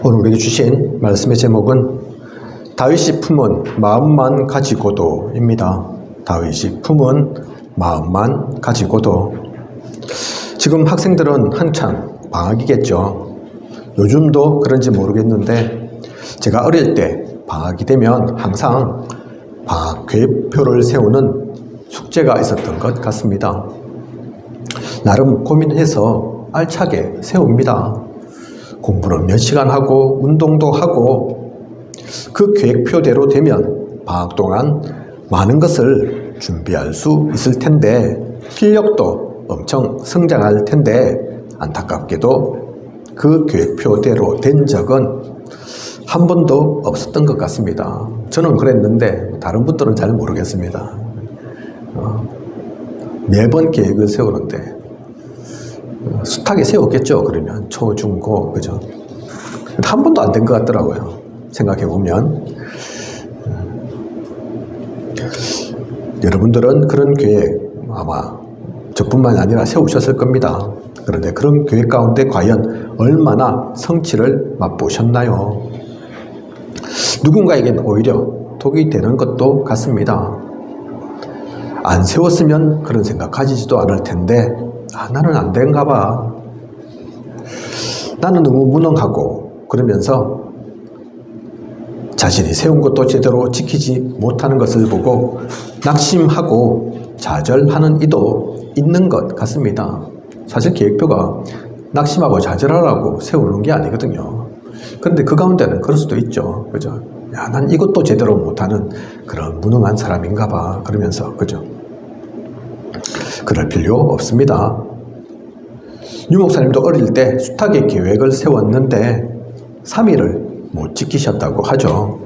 오늘 우리에게 주신 말씀의 제목은 다윗이 품은 마음만 가지고도 입니다. 다윗이 품은 마음만 가지고도. 지금 학생들은 한창 방학이겠죠. 요즘도 그런지 모르겠는데 제가 어릴 때 방학이 되면 항상 방학 계획표를 세우는 숙제가 있었던 것 같습니다. 나름 고민해서 알차게 세웁니다. 공부는 몇 시간 하고 운동도 하고 그 계획표대로 되면 방학 동안 많은 것을 준비할 수 있을 텐데 실력도 엄청 성장할 텐데 안타깝게도 그 계획표대로 된 적은 한 번도 없었던 것 같습니다. 저는 그랬는데 다른 분들은 잘 모르겠습니다. 매번 계획을 세우는데 숱하게 세웠겠죠. 그러면 초, 중, 고, 그죠? 한 번도 안 된 것 같더라고요. 생각해 보면 여러분들은 그런 계획 아마 저뿐만 아니라 세우셨을 겁니다. 그런데 그런 계획 가운데 과연 얼마나 성취를 맛보셨나요? 누군가에겐 오히려 독이 되는 것도 같습니다. 안 세웠으면 그런 생각 가지지도 않을 텐데 나는 안 된가 봐. 나는 너무 무능하고 그러면서 자신이 세운 것도 제대로 지키지 못하는 것을 보고 낙심하고 좌절하는 이도 있는 것 같습니다. 사실 계획표가 낙심하고 좌절하라고 세우는 게 아니거든요. 그런데 그 가운데는 그럴 수도 있죠. 그죠? 야, 난 이것도 제대로 못하는 그런 무능한 사람인가 봐. 그러면서, 그죠? 그럴 필요 없습니다. 유 목사님도 어릴 때 숱하게 계획을 세웠는데 3일을 못 지키셨다고 하죠.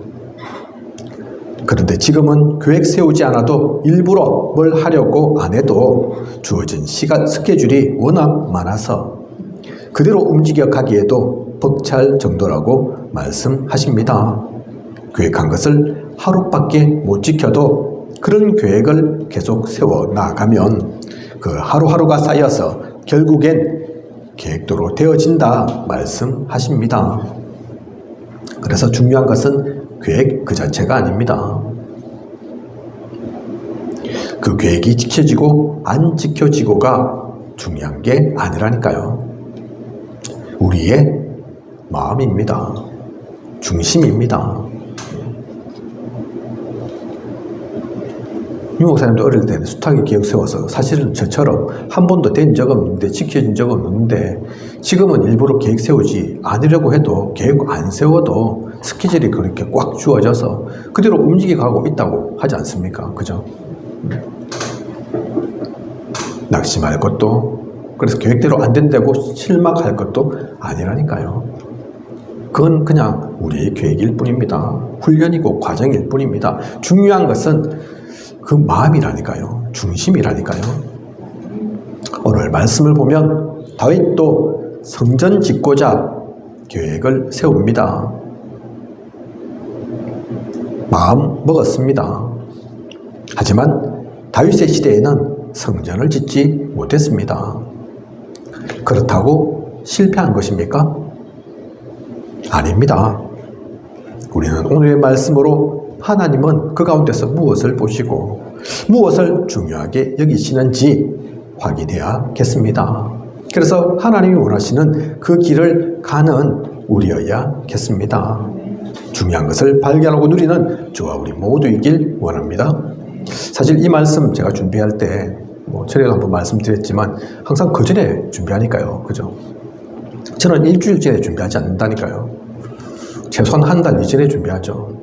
그런데 지금은 계획 세우지 않아도 일부러 뭘 하려고 안 해도 주어진 시간 스케줄이 워낙 많아서 그대로 움직여 가기에도 벅찰 정도라고 말씀하십니다. 계획한 것을 하루밖에 못 지켜도 그런 계획을 계속 세워 나가면 그 하루하루가 쌓여서 결국엔 계획대로 되어진다 말씀하십니다. 그래서 중요한 것은 계획 그 자체가 아닙니다. 그 계획이 지켜지고 안 지켜지고가 중요한 게 아니라니까요. 우리의 마음입니다. 중심입니다. 유 목사님도 어릴 때는 숱하게 계획 세워서 사실은 저처럼 한 번도 된 적 없는데 지켜진 적 없는데 지금은 일부러 계획 세우지 않으려고 해도 계획 안 세워도 스케줄이 그렇게 꽉 주어져서 그대로 움직여가고 있다고 하지 않습니까? 그죠? 낙심할 것도 그래서 계획대로 안 된다고 실망할 것도 아니라니까요. 그건 그냥 우리의 계획일 뿐입니다. 훈련이고 과정일 뿐입니다. 중요한 것은 그 마음이라니까요. 중심이라니까요. 오늘 말씀을 보면 다윗도 성전 짓고자 계획을 세웁니다. 마음 먹었습니다. 하지만 다윗의 시대에는 성전을 짓지 못했습니다. 그렇다고 실패한 것입니까? 아닙니다. 우리는 오늘의 말씀으로 하나님은 그 가운데서 무엇을 보시고 무엇을 중요하게 여기시는지 확인해야겠습니다. 그래서 하나님이 원하시는 그 길을 가는 우리여야겠습니다. 중요한 것을 발견하고 누리는 저와 우리 모두이길 원합니다. 사실 이 말씀 제가 준비할 때 전에도 한번 말씀드렸지만 항상 그 전에 준비하니까요. 그죠? 저는 일주일 전에 준비하지 않는다니까요. 최소한 한 달 이전에 준비하죠.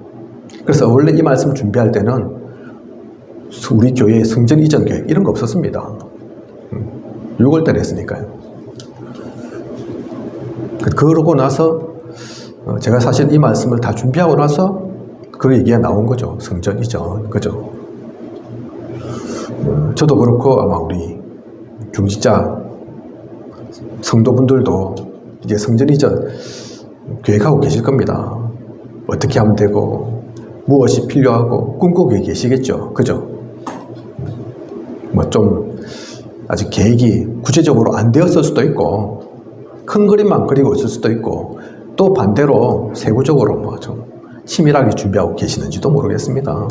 그래서 원래 이 말씀 준비할 때는 우리 교회 성전 이전 계획 이런 거 없었습니다. 6월달에 했으니까요. 그러고 나서 제가 사실 이 말씀을 다 준비하고 나서 그 얘기가 나온 거죠. 성전 이전. 그죠? 저도 그렇고 아마 우리 중직자 성도분들도 이제 성전 이전 계획하고 계실 겁니다. 어떻게 하면 되고 무엇이 필요하고 꿈꾸고 계시겠죠. 그죠? 좀 아직 계획이 구체적으로 안 되었을 수도 있고 큰 그림만 그리고 있을 수도 있고 또 반대로 세부적으로 뭐 좀 치밀하게 준비하고 계시는지도 모르겠습니다.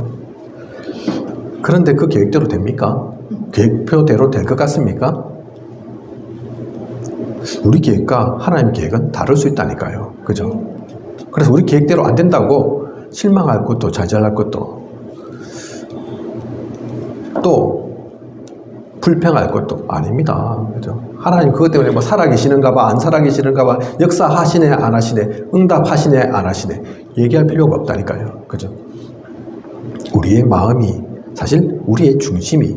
그런데 그 계획대로 됩니까? 계획표대로 될 것 같습니까? 우리 계획과 하나님 계획은 다를 수 있다니까요. 그죠? 그래서 우리 계획대로 안 된다고 실망할 것도 좌절할 것도 또 불평할 것도 아닙니다. 그죠? 하나님 그것 때문에 뭐 살아계시는가 봐, 안 살아계시는가 봐, 역사하시네, 안 하시네, 응답하시네, 안 하시네, 얘기할 필요가 없다니까요. 그죠? 우리의 마음이, 사실 우리의 중심이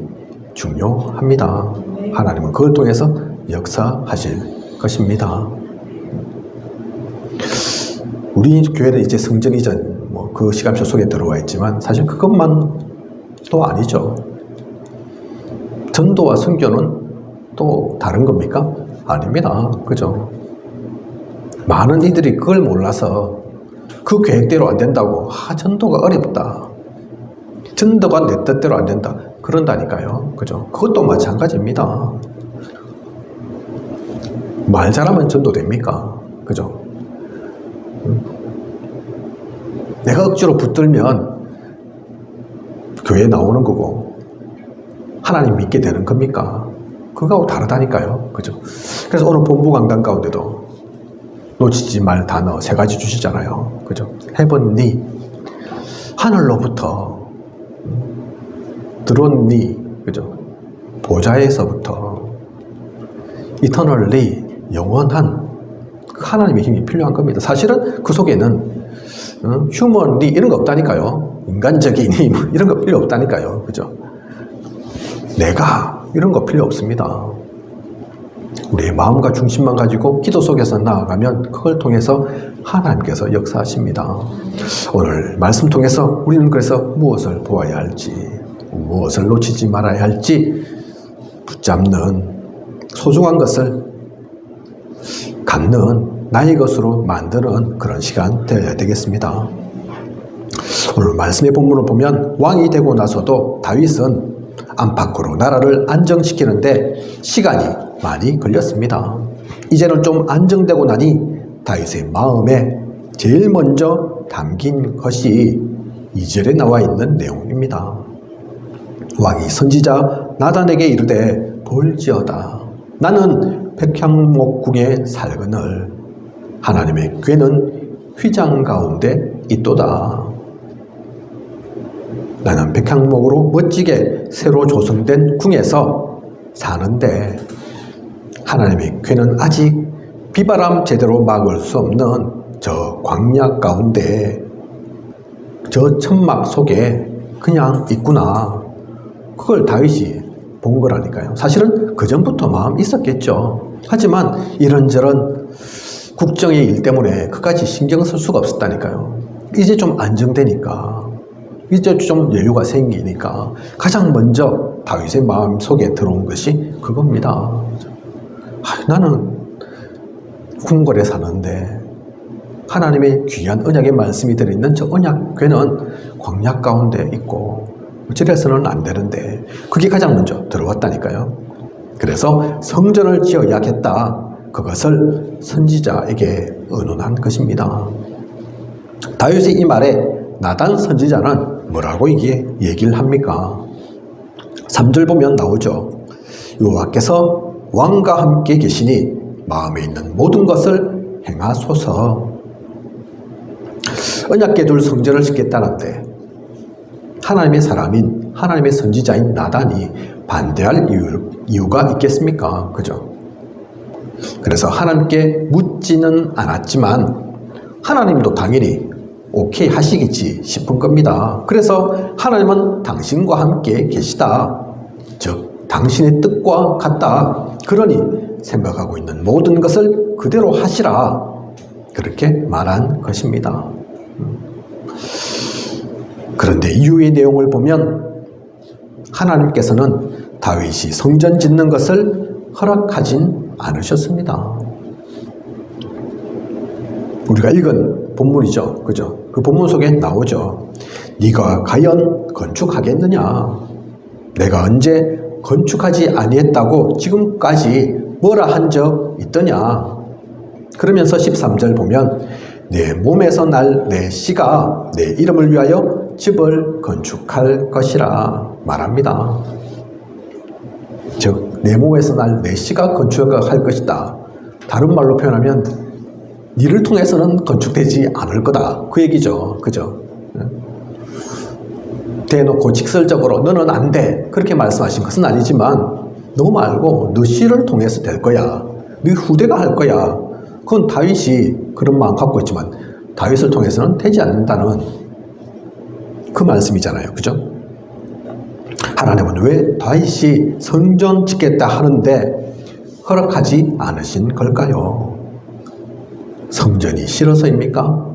중요합니다. 하나님은 그걸 통해서 역사하실 것입니다. 우리 교회는 이제 성전 이전, 뭐 그 시간표 속에 들어와 있지만 사실 그것만 또 아니죠. 전도와 선교는 또 다른 겁니까? 아닙니다. 그죠? 많은 이들이 그걸 몰라서 그 계획대로 안 된다고, 전도가 어렵다, 전도가 내 뜻대로 안 된다, 그런다니까요. 그죠? 그것도 마찬가지입니다. 말 잘하면 전도 됩니까? 그죠? 내가 억지로 붙들면 교회에 나오는 거고 하나님 믿게 되는 겁니까? 그거하고 다르다니까요. 그죠? 그래서 오늘 본부 강단 가운데도 놓치지 말 단어 3가지 주시잖아요. 그죠? 헤븐리, 하늘로부터 들어온니, 그죠? 보좌에서부터 이터널리, 영원한 하나님의 힘이 필요한 겁니다. 사실은 그 속에는 휴먼리 이런 거 없다니까요. 인간적인 힘 이런 거 필요 없다니까요. 그죠? 내가 이런 거 필요 없습니다. 우리의 마음과 중심만 가지고 기도 속에서 나아가면 그걸 통해서 하나님께서 역사하십니다. 오늘 말씀 통해서 우리는 그래서 무엇을 보아야 할지, 무엇을 놓치지 말아야 할지 붙잡는, 소중한 것을 갖는, 나의 것으로 만드는 그런 시간 되어야 되겠습니다. 오늘 말씀의 본문을 보면 왕이 되고 나서도 다윗은 안팎으로 나라를 안정시키는데 시간이 많이 걸렸습니다. 이제는 좀 안정되고 나니 다윗의 마음에 제일 먼저 담긴 것이 2절에 나와 있는 내용입니다. 왕이 선지자 나단에게 이르되 볼지어다, 나는 백향목궁에 살거늘 하나님의 궤는 휘장 가운데 있도다. 나는 백향목으로 멋지게 새로 조성된 궁에서 사는데 하나님의 궤는 아직 비바람 제대로 막을 수 없는 저 광야 가운데, 저 천막 속에 그냥 있구나. 그걸 다윗이 본 거라니까요. 사실은 그 전부터 마음 있었겠죠. 하지만 이런저런 국정의 일 때문에 그까지 신경 쓸 수가 없었다니까요. 이제 좀 안정되니까, 이제 좀 여유가 생기니까 가장 먼저 다윗의 마음 속에 들어온 것이 그겁니다. 나는 궁궐에 사는데 하나님의 귀한 언약의 말씀이 들어있는 저 언약궤는 광야 가운데 있고 저래서는 안 되는데 그게 가장 먼저 들어왔다니까요. 그래서 성전을 지어야겠다, 그것을 선지자에게 의논한 것입니다. 다윗의 이 말에 나단 선지자는 뭐라고 이게 얘기를 합니까? 3절 보면 나오죠. 여호와께서 왕과 함께 계시니 마음에 있는 모든 것을 행하소서. 언약궤 둘 성전을 짓겠다는데 하나님의 사람인, 하나님의 선지자인 나단이 반대할 이유가 있겠습니까? 그죠? 그래서 하나님께 묻지는 않았지만 하나님도 당연히 오케이 하시겠지 싶은 겁니다. 그래서 하나님은 당신과 함께 계시다, 즉 당신의 뜻과 같다, 그러니 생각하고 있는 모든 것을 그대로 하시라, 그렇게 말한 것입니다. 그런데 이후의 내용을 보면 하나님께서는 다윗이 성전 짓는 것을 허락하진 않으셨습니다. 우리가 읽은 본문이죠. 그죠? 그 본문 속에 나오죠. 네가 과연 건축하겠느냐? 내가 언제 건축하지 아니했다고 지금까지 뭐라 한 적 있더냐? 그러면서 13절 보면 내 몸에서 날 내 씨가 내 이름을 위하여 집을 건축할 것이라 말합니다. 즉 내 몸에서 날 내 씨가 건축할 것이다. 다른 말로 표현하면 니를 통해서는 건축되지 않을 거다. 그 얘기죠. 그죠? 대놓고 직설적으로 너는 안 돼. 그렇게 말씀하신 것은 아니지만 너 말고 너 씨를 통해서 될 거야. 네 후대가 할 거야. 그건 다윗이 그런 마음 갖고 있지만 다윗을 통해서는 되지 않는다는 그 말씀이잖아요. 그죠? 하나님은 왜 다윗이 성전 짓겠다 하는데 허락하지 않으신 걸까요? 성전이 싫어서입니까?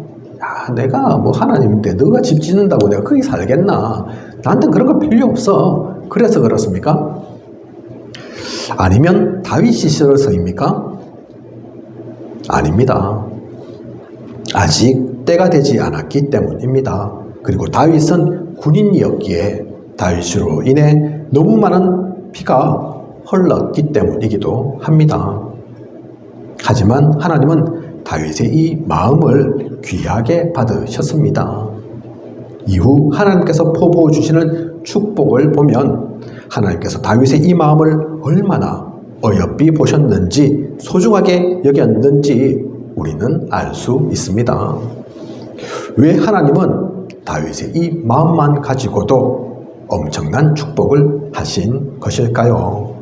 야, 내가 뭐 하나님인데 너가 집 짓는다고 내가 거기 살겠나? 나한테 그런 거 필요 없어. 그래서 그렇습니까? 아니면 다윗이 싫어서입니까? 아닙니다. 아직 때가 되지 않았기 때문입니다. 그리고 다윗은 군인이었기에 다윗으로 인해 너무 많은 피가 흘렀기 때문이기도 합니다. 하지만 하나님은 다윗의 이 마음을 귀하게 받으셨습니다. 이후 하나님께서 포부어 주시는 축복을 보면 하나님께서 다윗의 이 마음을 얼마나 어여삐 보셨는지 소중하게 여겼는지 우리는 알 수 있습니다. 왜 하나님은 다윗의 이 마음만 가지고도 엄청난 축복을 하신 것일까요?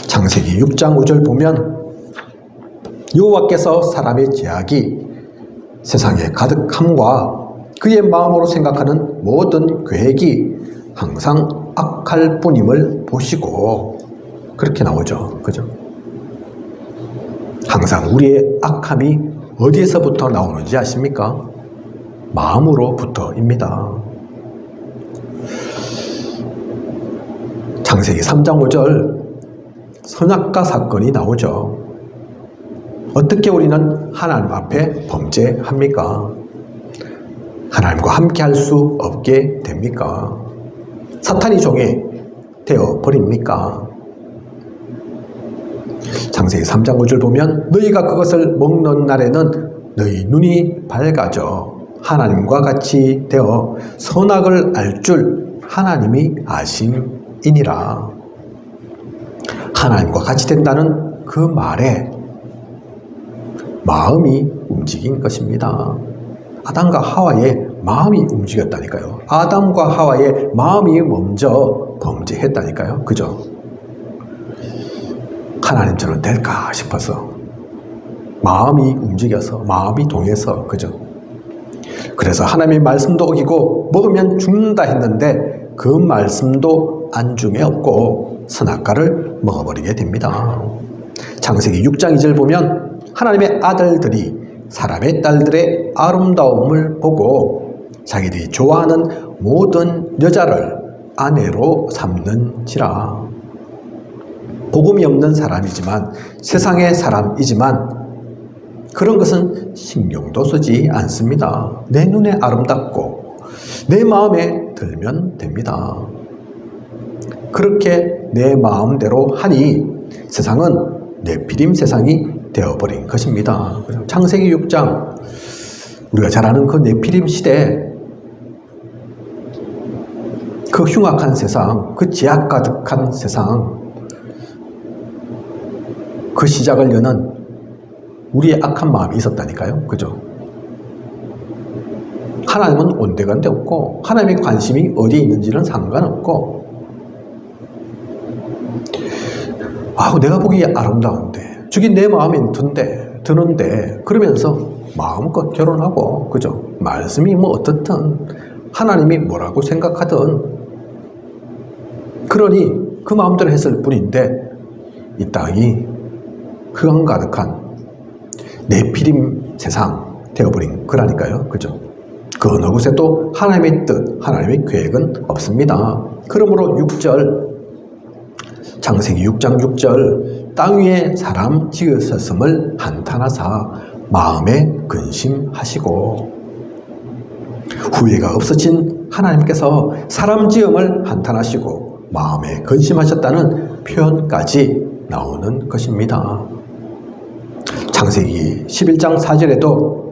창세기 6장 5절 보면 여호와께서 사람의 죄악이 세상에 가득함과 그의 마음으로 생각하는 모든 계획이 항상 악할 뿐임을 보시고 그렇게 나오죠. 그죠? 항상 우리의 악함이 어디에서부터 나오는지 아십니까? 마음으로부터입니다. 창세기 3장 5절 선악과 사건이 나오죠. 어떻게 우리는 하나님 앞에 범죄합니까? 하나님과 함께 할 수 없게 됩니까? 사탄이 종이 되어버립니까? 창세기 3장 5절 보면 너희가 그것을 먹는 날에는 너희 눈이 밝아져 하나님과 같이 되어 선악을 알 줄 하나님이 아심이니라. 하나님과 같이 된다는 그 말에 마음이 움직인 것입니다. 아담과 하와의 마음이 움직였다니까요. 아담과 하와의 마음이 먼저 범죄했다니까요. 그죠? 하나님처럼 될까 싶어서 마음이 움직여서 마음이 동해서 그죠? 그래서 하나님의 말씀도 어기고 먹으면 죽는다 했는데 그 말씀도 안중에 없고 선악과를 먹어버리게 됩니다. 창세기 6장 2절 보면 하나님의 아들들이 사람의 딸들의 아름다움을 보고 자기들이 좋아하는 모든 여자를 아내로 삼는지라. 복음이 없는 사람이지만 세상의 사람이지만 그런 것은 신경도 쓰지 않습니다. 내 눈에 아름답고 내 마음에 들면 됩니다. 그렇게 내 마음대로 하니 세상은 네피림 세상이 되어버린 것입니다. 창세기 6장 우리가 잘 아는 그 네피림 시대 그 흉악한 세상 그 죄악 가득한 세상 그 시작을 여는 우리의 악한 마음이 있었다니까요. 그죠? 하나님은 온데간데 없고 하나님의 관심이 어디에 있는지는 상관없고 내가 보기에 아름다운데 저기 내 마음에 드는데 그러면서 마음껏 결혼하고 그죠? 말씀이 뭐 어떻든 하나님이 뭐라고 생각하든 그러니 그 마음대로 했을 뿐인데 이 땅이 흑암 가득한 네피림 세상 되어버린 거라니까요. 그죠? 그 어느 곳에도 하나님의 뜻, 하나님의 계획은 없습니다. 그러므로 6절 창세기 6장 6절 땅 위에 사람 지으셨음을 한탄하사 마음에 근심하시고 후회가 없어진 하나님께서 사람 지음을 한탄하시고 마음에 근심하셨다는 표현까지 나오는 것입니다. 창세기 11장 4절에도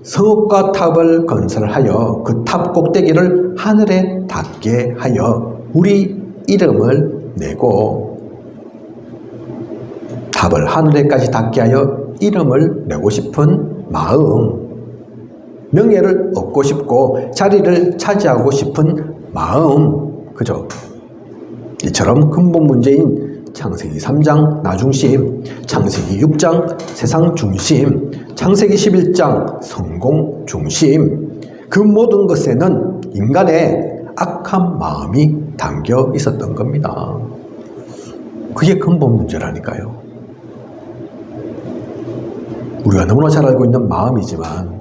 성읍과 탑을 건설하여 그 탑 꼭대기를 하늘에 닿게 하여 우리 이름을 내고, 탑을 하늘에까지 닿게 하여 이름을 내고 싶은 마음, 명예를 얻고 싶고 자리를 차지하고 싶은 마음, 그죠? 이처럼 근본 문제인 창세기 3장 나중심, 창세기 6장 세상 중심, 창세기 11장 성공 중심, 그 모든 것에는 인간의 악한 마음이 담겨 있었던 겁니다. 그게 근본 문제라니까요. 우리가 너무나 잘 알고 있는 마음이지만,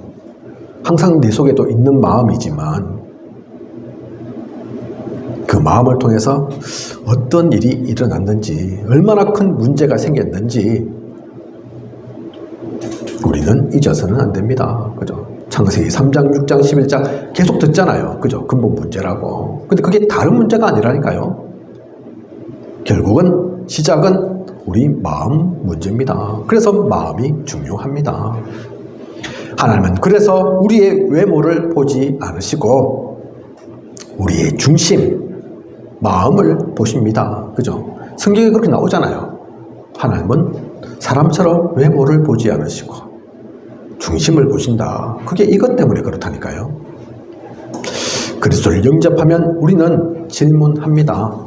항상 내 속에도 있는 마음이지만, 그 마음을 통해서 어떤 일이 일어났는지, 얼마나 큰 문제가 생겼는지 우리는 잊어서는 안 됩니다. 그죠? 창세기 3장, 6장, 11장 계속 듣잖아요. 그죠? 근본 문제라고. 근데 그게 다른 문제가 아니라니까요. 결국은 시작은 우리 마음 문제입니다. 그래서 마음이 중요합니다. 하나님은 그래서 우리의 외모를 보지 않으시고 우리의 중심, 마음을 보십니다. 그죠? 성경에 그렇게 나오잖아요. 하나님은 사람처럼 외모를 보지 않으시고 중심을 보신다. 그게 이것 때문에 그렇다니까요. 그리스도를 영접하면 우리는 질문합니다.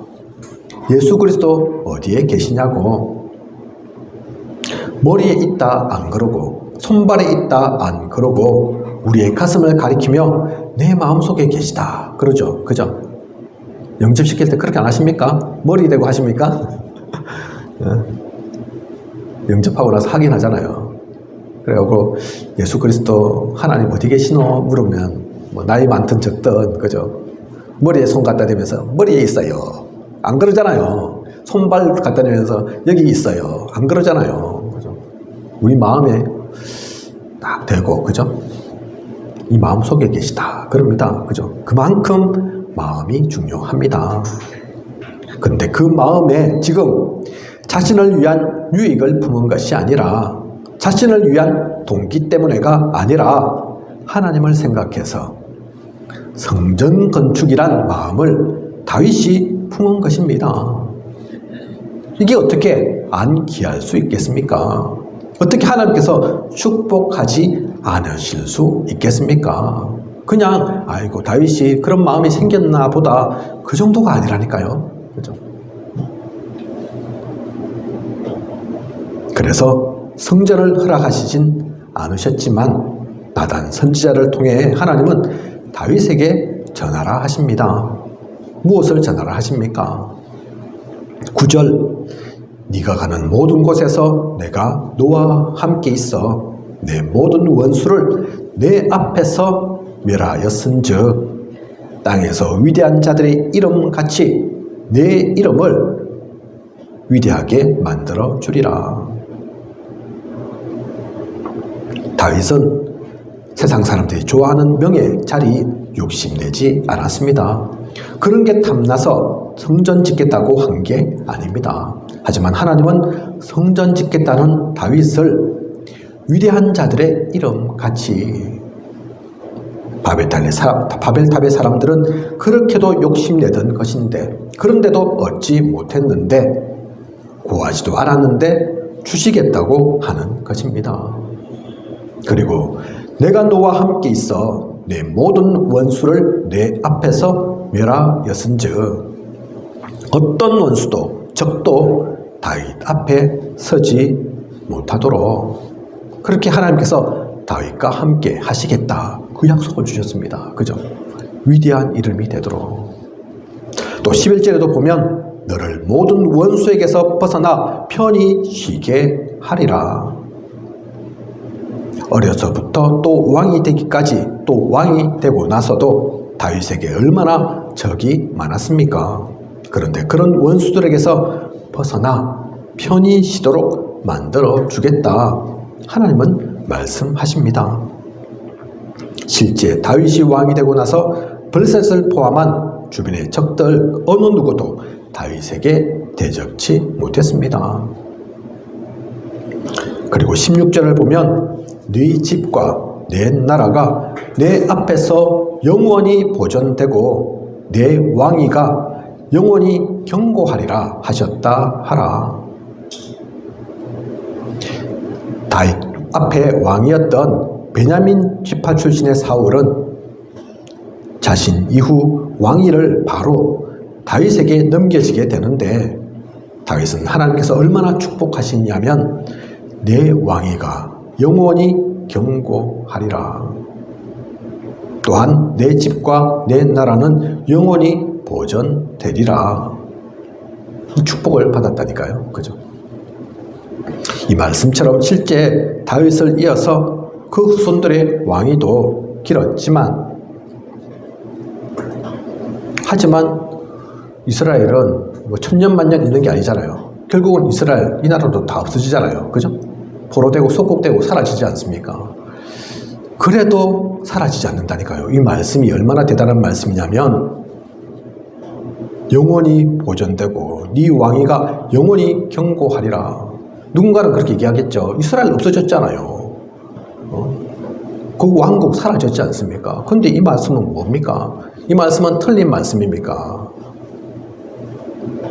예수 그리스도 어디에 계시냐고. 머리에 있다 안 그러고, 손발에 있다 안 그러고, 우리의 가슴을 가리키며 내 마음속에 계시다 그러죠. 그죠? 영접시킬 때 그렇게 안 하십니까? 머리 대고 하십니까? 영접하고 나서 하긴 하잖아요. 그래갖고 예수 그리스도 하나님 어디 계시노? 물으면 뭐 나이 많든 적든, 그죠? 머리에 손 갖다 대면서 머리에 있어요. 안 그러잖아요. 손발 갖다 대면서 여기 있어요. 안 그러잖아요. 그죠? 우리 마음에 딱 대고, 그죠? 이 마음 속에 계시다 그럽니다. 그죠? 그만큼 마음이 중요합니다. 근데 그 마음에 지금 자신을 위한 유익을 품은 것이 아니라, 자신을 위한 동기 때문에가 아니라 하나님을 생각해서 성전 건축이란 마음을 다윗이 품은 것입니다. 이게 어떻게 안 귀할 수 있겠습니까? 어떻게 하나님께서 축복하지 않으실 수 있겠습니까? 그냥 아이고 다윗이 그런 마음이 생겼나 보다, 그 정도가 아니라니까요. 그죠? 그래서 성전을 허락하시진 않으셨지만 나단 선지자를 통해 하나님은 다윗에게 전하라 하십니다. 무엇을 전하라 하십니까? 9절, 네가 가는 모든 곳에서 내가 너와 함께 있어 내 모든 원수를 내 앞에서 멸하였은즉 땅에서 위대한 자들의 이름같이 내 이름을 위대하게 만들어 주리라. 다윗은 세상 사람들이 좋아하는 명예, 자리 욕심내지 않았습니다. 그런 게 탐나서 성전 짓겠다고 한 게 아닙니다. 하지만 하나님은 성전 짓겠다는 다윗을 위대한 자들의 이름 같이, 바벨탑의 사람들은 그렇게도 욕심내던 것인데, 그런데도 얻지 못했는데, 구하지도 않았는데 주시겠다고 하는 것입니다. 그리고 내가 너와 함께 있어 내 모든 원수를 내 앞에서 멸하였은즉, 어떤 원수도 적도 다윗 앞에 서지 못하도록 그렇게 하나님께서 다윗과 함께 하시겠다, 그 약속을 주셨습니다. 그죠? 위대한 이름이 되도록. 또 11절에도 보면 너를 모든 원수에게서 벗어나 편히 쉬게 하리라. 어려서부터 또 왕이 되기까지, 또 왕이 되고 나서도 다윗에게 얼마나 적이 많았습니까? 그런데 그런 원수들에게서 벗어나 편히 쉬도록 만들어 주겠다, 하나님은 말씀하십니다. 실제 다윗이 왕이 되고 나서 블셋을 포함한 주변의 적들 어느 누구도 다윗에게 대적치 못했습니다. 그리고 16절을 보면 네 집과 내 나라가 내 앞에서 영원히 보존되고 내 왕위가 영원히 경고하리라 하셨다 하라. 다윗 앞에 왕이었던 베냐민 지파 출신의 사울은 자신 이후 왕위를 바로 다윗에게 넘겨지게 되는데, 다윗은 하나님께서 얼마나 축복하시냐면 내 왕위가 영원히 경고하리라. 또한 내 집과 내 나라는 영원히 보존되리라. 이 축복을 받았다니까요. 그죠? 이 말씀처럼 실제 다윗을 이어서 그 후손들의 왕위도 길었지만, 하지만 이스라엘은 뭐 천년 만년 있는 게 아니잖아요. 결국은 이스라엘 이 나라도 다 없어지잖아요. 그죠? 포로되고 속국되고 사라지지 않습니까? 그래도 사라지지 않는다니까요. 이 말씀이 얼마나 대단한 말씀이냐면 영원히 보존되고 네 왕위가 영원히 경고하리라. 누군가는 그렇게 얘기하겠죠. 이스라엘 없어졌잖아요. 그 왕국 사라졌지 않습니까? 근데 이 말씀은 뭡니까? 이 말씀은 틀린 말씀입니까?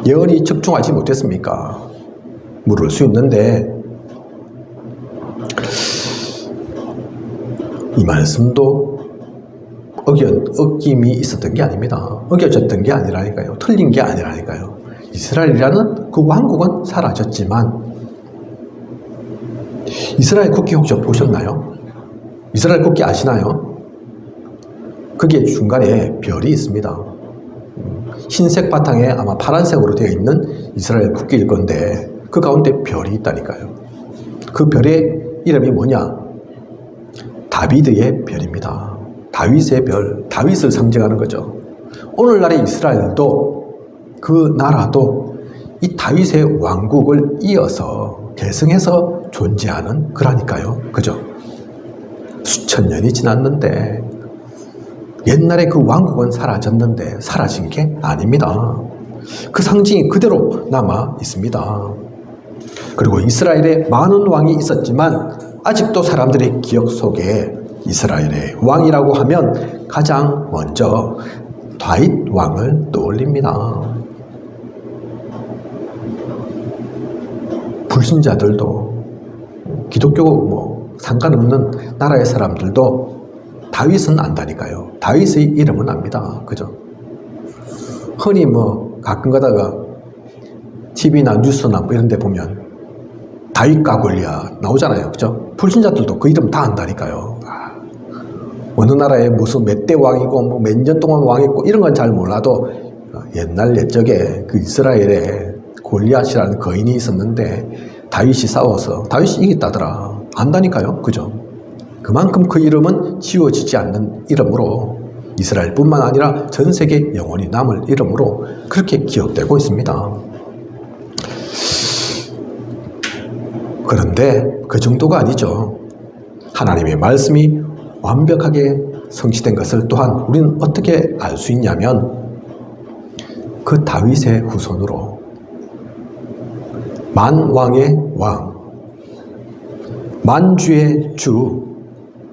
예언이 적중하지 못했습니까? 물을 수 있는데, 이 말씀도 어김이 있었던 게 아닙니다. 어겨졌던 게 아니라니까요. 틀린 게 아니라니까요. 이스라엘이라는 그 왕국은 사라졌지만, 이스라엘 국기 혹시 보셨나요? 이스라엘 국기 아시나요? 그게 중간에 별이 있습니다. 흰색 바탕에 아마 파란색으로 되어 있는 이스라엘 국기일 건데, 그 가운데 별이 있다니까요. 그 별의 이름이 뭐냐? 다비드의 별입니다. 다윗의 별, 다윗을 상징하는 거죠. 오늘날의 이스라엘도, 그 나라도 이 다윗의 왕국을 이어서 계승해서 존재하는 거라니까요. 그죠? 수천 년이 지났는데 옛날에 그 왕국은 사라졌는데 사라진 게 아닙니다. 그 상징이 그대로 남아 있습니다. 그리고 이스라엘에 많은 왕이 있었지만 아직도 사람들의 기억 속에 이스라엘의 왕이라고 하면 가장 먼저 다윗 왕을 떠올립니다. 불신자들도, 기독교 상관없는 나라의 사람들도 다윗은 안다니까요. 다윗의 이름은 압니다. 그죠? 흔히 가끔 가다가 TV나 뉴스나 이런 데 보면 다윗과 골리앗 나오잖아요. 그죠? 불신자들도 그 이름 다 안다니까요. 어느 나라에 무슨 몇 대 왕이고 몇 년 동안 왕했고 이런 건 잘 몰라도 옛날 옛적에 그 이스라엘에 골리앗이라는 거인이 있었는데 다윗이 싸워서 다윗이 이겼다더라. 안다니까요. 그죠? 그만큼 그 이름은 지워지지 않는 이름으로, 이스라엘뿐만 아니라 전 세계 영원히 남을 이름으로 그렇게 기억되고 있습니다. 그런데 그 정도가 아니죠. 하나님의 말씀이 완벽하게 성취된 것을 또한 우리는 어떻게 알 수 있냐면, 그 다윗의 후손으로 만왕의 왕, 만주의 주,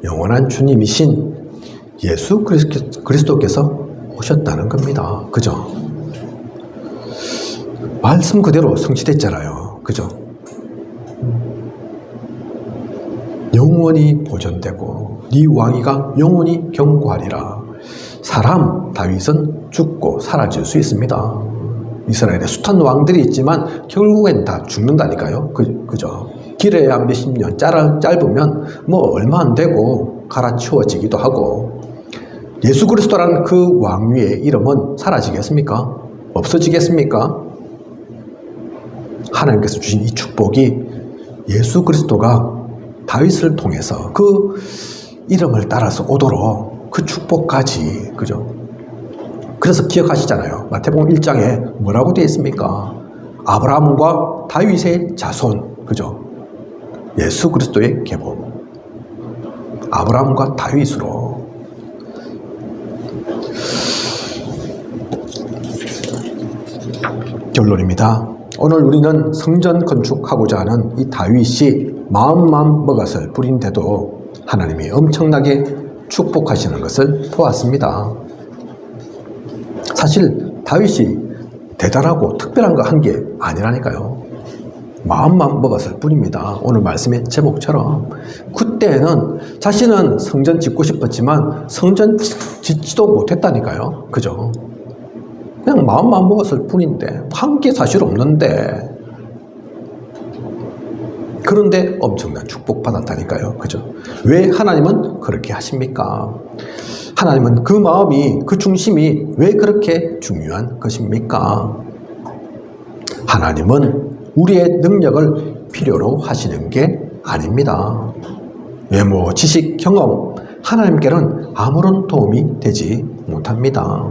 영원한 주님이신 예수 그리스도께서 오셨다는 겁니다. 그죠? 말씀 그대로 성취됐잖아요. 그죠? 영원히 보존되고 네 왕위가 영원히 경고하리라. 사람 다윗은 죽고 사라질 수 있습니다. 이스라엘에 숱한 왕들이 있지만 결국엔 다 죽는다니까요. 그죠? 길어야 몇십 년, 짧으면 얼마 안 되고 갈아치워지기도 하고, 예수 그리스도라는 그 왕위의 이름은 사라지겠습니까? 없어지겠습니까? 하나님께서 주신 이 축복이 예수 그리스도가 다윗을 통해서 그 이름을 따라서 오도록 그 축복까지, 그죠? 그래서 기억하시잖아요. 마태복음 1장에 뭐라고 되어 있습니까? 아브라함과 다윗의 자손, 그죠? 예수 그리스도의 계보, 아브라함과 다윗으로. 결론입니다. 오늘 우리는 성전 건축하고자 하는 이 다윗이 마음만 먹었을 뿐인데도 하나님이 엄청나게 축복하시는 것을 보았습니다. 사실 다윗이 대단하고 특별한 거 한 게 아니라니까요. 마음만 먹었을 뿐입니다. 오늘 말씀의 제목처럼 그때는 자신은 성전 짓고 싶었지만 성전 짓지도 못했다니까요. 그죠? 그냥 마음만 먹었을 뿐인데 한 게 사실 없는데, 그런데 엄청난 축복 받았다니까요. 그죠? 왜 하나님은 그렇게 하십니까? 하나님은 그 마음이, 그 중심이 왜 그렇게 중요한 것입니까? 하나님은 우리의 능력을 필요로 하시는 게 아닙니다. 외모, 지식, 경험, 하나님께는 아무런 도움이 되지 못합니다.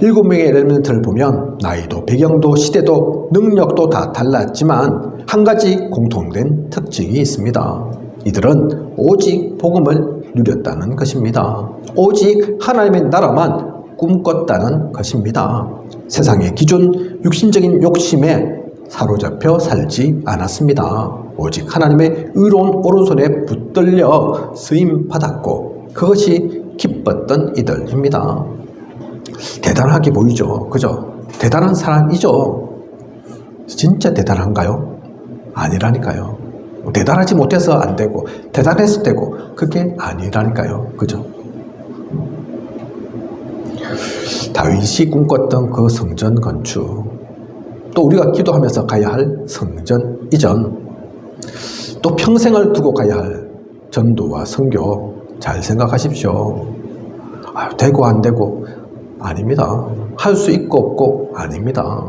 7명의 엘리멘트를 보면 나이도, 배경도, 시대도, 능력도 다 달랐지만 한 가지 공통된 특징이 있습니다. 이들은 오직 복음을 누렸다는 것입니다. 오직 하나님의 나라만 꿈꿨다는 것입니다. 세상의 기준, 육신적인 욕심에 사로잡혀 살지 않았습니다. 오직 하나님의 의로운 오른손에 붙들려 쓰임받았고 그것이 기뻤던 이들입니다. 대단하게 보이죠? 그죠? 대단한 사람이죠? 진짜 대단한가요? 아니라니까요. 대단하지 못해서 안 되고 대단해서 되고 그게 아니라니까요. 그죠? 다윗이 꿈꿨던 그 성전 건축, 또 우리가 기도하면서 가야 할 성전 이전, 또 평생을 두고 가야 할 전도와 선교, 잘 생각하십시오. 되고 안 되고 아닙니다. 할 수 있고 없고 아닙니다.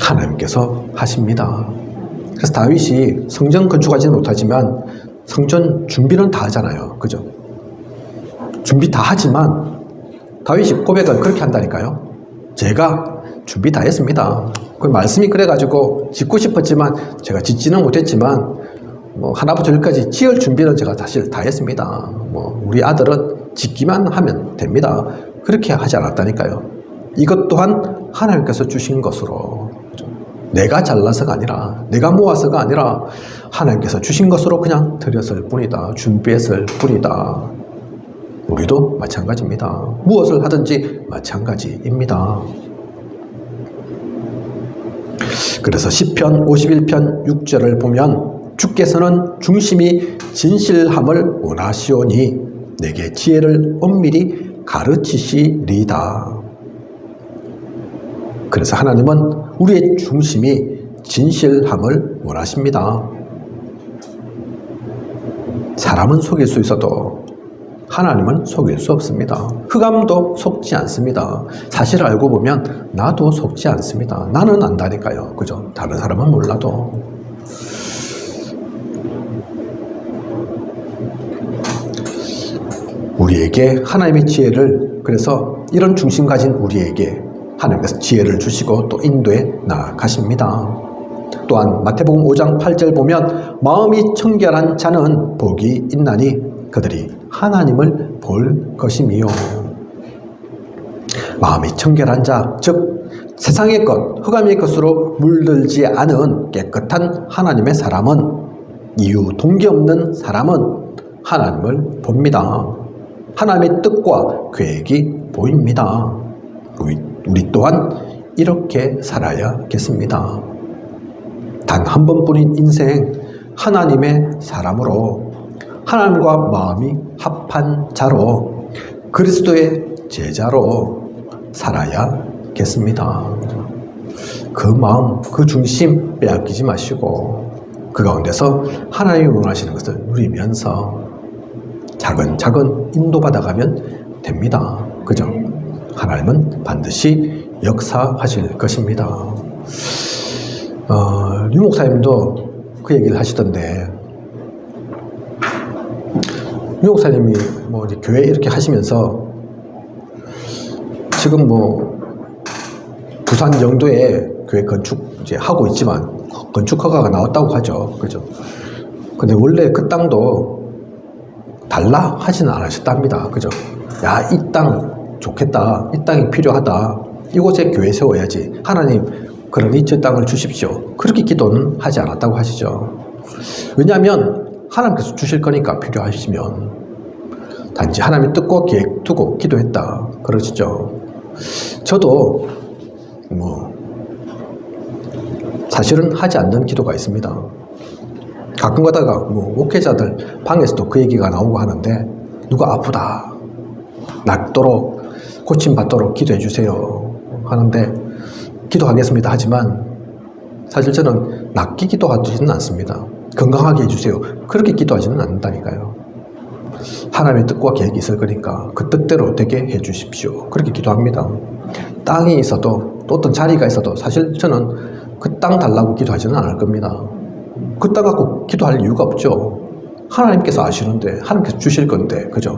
하나님께서 하십니다. 그래서 다윗이 성전 건축하지는 못하지만 성전 준비는 다 하잖아요. 그죠? 준비 다 하지만 다윗이 고백을 그렇게 한다니까요. 제가 준비 다 했습니다. 그 말씀이 그래가지고 짓고 싶었지만 제가 짓지는 못했지만 하나부터 열까지 지을 준비는 제가 사실 다 했습니다. 우리 아들은 짓기만 하면 됩니다. 그렇게 하지 않았다니까요. 이것 또한 하나님께서 주신 것으로, 내가 잘나서가 아니라, 내가 모아서가 아니라 하나님께서 주신 것으로 그냥 드렸을 뿐이다. 준비했을 뿐이다. 우리도 마찬가지입니다. 무엇을 하든지 마찬가지입니다. 그래서 시편 51편 6절을 보면 주께서는 중심이 진실함을 원하시오니 내게 지혜를 엄밀히 가르치시리다. 그래서 하나님은 우리의 중심이 진실함을 원하십니다. 사람은 속일 수 있어도 하나님은 속일 수 없습니다. 흑암도 속지 않습니다. 사실을 알고 보면 나도 속지 않습니다. 나는 안다니까요. 그죠? 다른 사람은 몰라도. 우리에게 하나님의 지혜를, 그래서 이런 중심 가진 우리에게 하나님께서 지혜를 주시고 또 인도해 나가십니다. 또한 마태복음 5장 8절 보면 마음이 청결한 자는 복이 있나니 그들이 하나님을 볼 것이미요. 마음이 청결한 자, 즉 세상의 것, 흑암의 것으로 물들지 않은 깨끗한 하나님의 사람은, 이유 동기 없는 사람은 하나님을 봅니다. 하나님의 뜻과 계획이 보입니다. 우리 또한 이렇게 살아야겠습니다. 단 한 번뿐인 인생, 하나님의 사람으로, 하나님과 마음이 합한 자로, 그리스도의 제자로 살아야겠습니다. 그 마음, 그 중심 빼앗기지 마시고 그 가운데서 하나님이 원하시는 것을 누리면서 차근차근 인도받아가면 됩니다. 그죠? 하나님은 반드시 역사하실 것입니다. 류 목사님도 그 얘기를 하시던데, 류 목사님이 이제 교회 이렇게 하시면서 지금 부산 영도에 교회 건축 이제 하고 있지만 건축 허가가 나왔다고 하죠. 그죠? 근데 원래 그 땅도 달라 하지는 않으셨답니다. 그죠? 야, 이 땅 좋겠다. 이 땅이 필요하다. 이곳에 교회 세워야지. 하나님 그러니 저 땅을 주십시오. 그렇게 기도는 하지 않았다고 하시죠. 왜냐하면 하나님께서 주실 거니까 필요하시면 단지 하나님의 뜻과 계획 두고 기도했다 그러시죠. 저도 사실은 하지 않는 기도가 있습니다. 가끔 가다가 목회자들 방에서도 그 얘기가 나오고 하는데 누가 아프다 낫도록 고침받도록 기도해 주세요 하는데 기도하겠습니다 하지만 사실 저는 낫게 기도하지는 않습니다. 건강하게 해주세요 그렇게 기도하지는 않는다니까요. 하나님의 뜻과 계획이 있을 거니까 그 뜻대로 되게 해 주십시오 그렇게 기도합니다. 땅이 있어도 또 어떤 자리가 있어도 사실 저는 그 땅 달라고 기도하지는 않을 겁니다. 그 땅 갖고 기도할 이유가 없죠. 하나님께서 아시는데 하나님께서 주실 건데 그죠?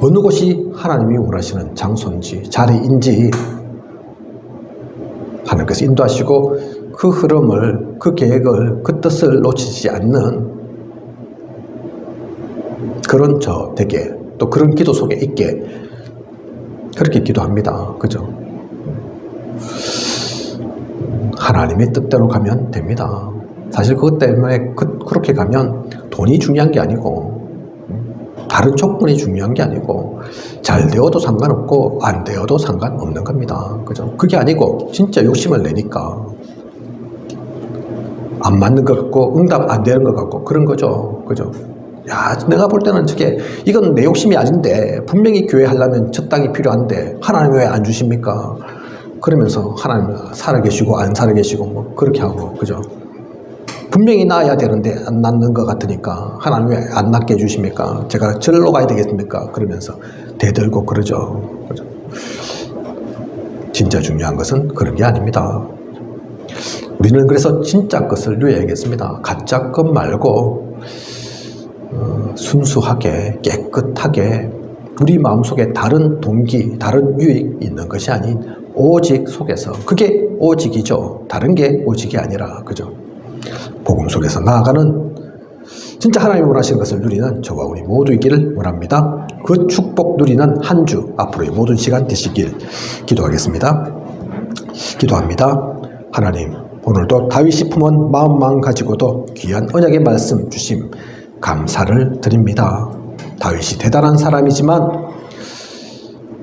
어느 곳이 하나님이 원하시는 장소인지 자리인지 하나님께서 인도하시고 그 흐름을 그 계획을 그 뜻을 놓치지 않는 그런 저 되게 또 그런 기도 속에 있게 그렇게 기도합니다. 그죠? 하나님의 뜻대로 가면 됩니다. 사실 그것 때문에 그렇게 가면 돈이 중요한 게 아니고 다른 조건이 중요한 게 아니고 잘 되어도 상관없고 안 되어도 상관없는 겁니다. 그죠? 그게 아니고 진짜 욕심을 내니까 안 맞는 것 같고 응답 안 되는 것 같고 그런 거죠. 그죠? 야, 내가 볼 때는 이건 내 욕심이 아닌데 분명히 교회 하려면 저 땅이 필요한데 하나님 왜 안 주십니까? 그러면서 하나님 살아계시고 안 살아계시고 그렇게 하고 그죠? 분명히 낳아야 되는데 안 낳는 것 같으니까 하나님 왜 안 낳게 해주십니까? 제가 절로 가야 되겠습니까? 그러면서 대들고 그러죠. 그죠? 진짜 중요한 것은 그런 게 아닙니다. 우리는 그래서 진짜 것을 누려야겠습니다. 가짜 것 말고 순수하게 깨끗하게 우리 마음속에 다른 동기, 다른 유익이 있는 것이 아닌 오직 속에서 그게 오직이죠. 다른 게 오직이 아니라 그죠? 복음 속에서 나아가는 진짜 하나님이 원하시는 것을 누리는 저와 우리 모두 있기를 원합니다. 그 축복 누리는 한 주 앞으로의 모든 시간 되시길 기도하겠습니다. 기도합니다. 하나님 오늘도 다윗이 품은 마음만 가지고도 귀한 언약의 말씀 주심 감사를 드립니다. 다윗이 대단한 사람이지만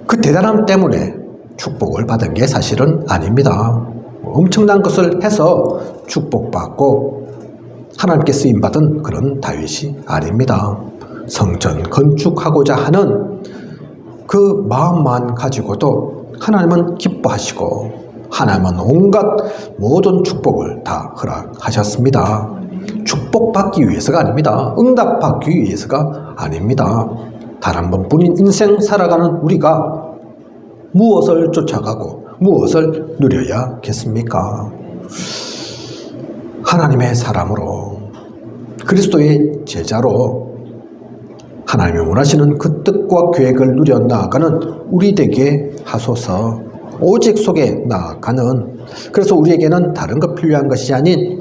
그 대단함 때문에 축복을 받은 게 사실은 아닙니다. 엄청난 것을 해서 축복받고 하나님께 쓰임받은 그런 다윗이 아닙니다. 성전 건축하고자 하는 그 마음만 가지고도 하나님은 기뻐하시고 하나님은 온갖 모든 축복을 다 허락하셨습니다. 축복받기 위해서가 아닙니다. 응답받기 위해서가 아닙니다. 단 한 번뿐인 인생 살아가는 우리가 무엇을 쫓아가고 무엇을 누려야겠습니까? 하나님의 사람으로 그리스도의 제자로 하나님이 원하시는 그 뜻과 계획을 누려 나아가는 우리 되게 하소서. 오직 속에 나아가는 그래서 우리에게는 다른 것 필요한 것이 아닌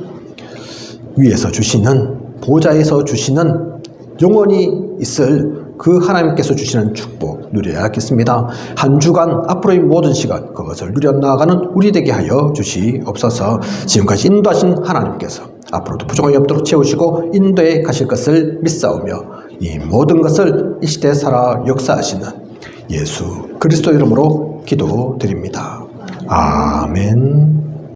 위에서 주시는 보좌에서 주시는 영원히 있을 그 하나님께서 주시는 축복 누려야겠습니다. 한 주간 앞으로의 모든 시간 그것을 누려 나아가는 우리 되게 하여 주시옵소서. 지금까지 인도하신 하나님께서 앞으로도 부족함이 없도록 채우시고 인도해 가실 것을 믿사오며 이 모든 것을 이 시대에 살아 역사하시는 예수 그리스도 이름으로 기도드립니다. 아멘.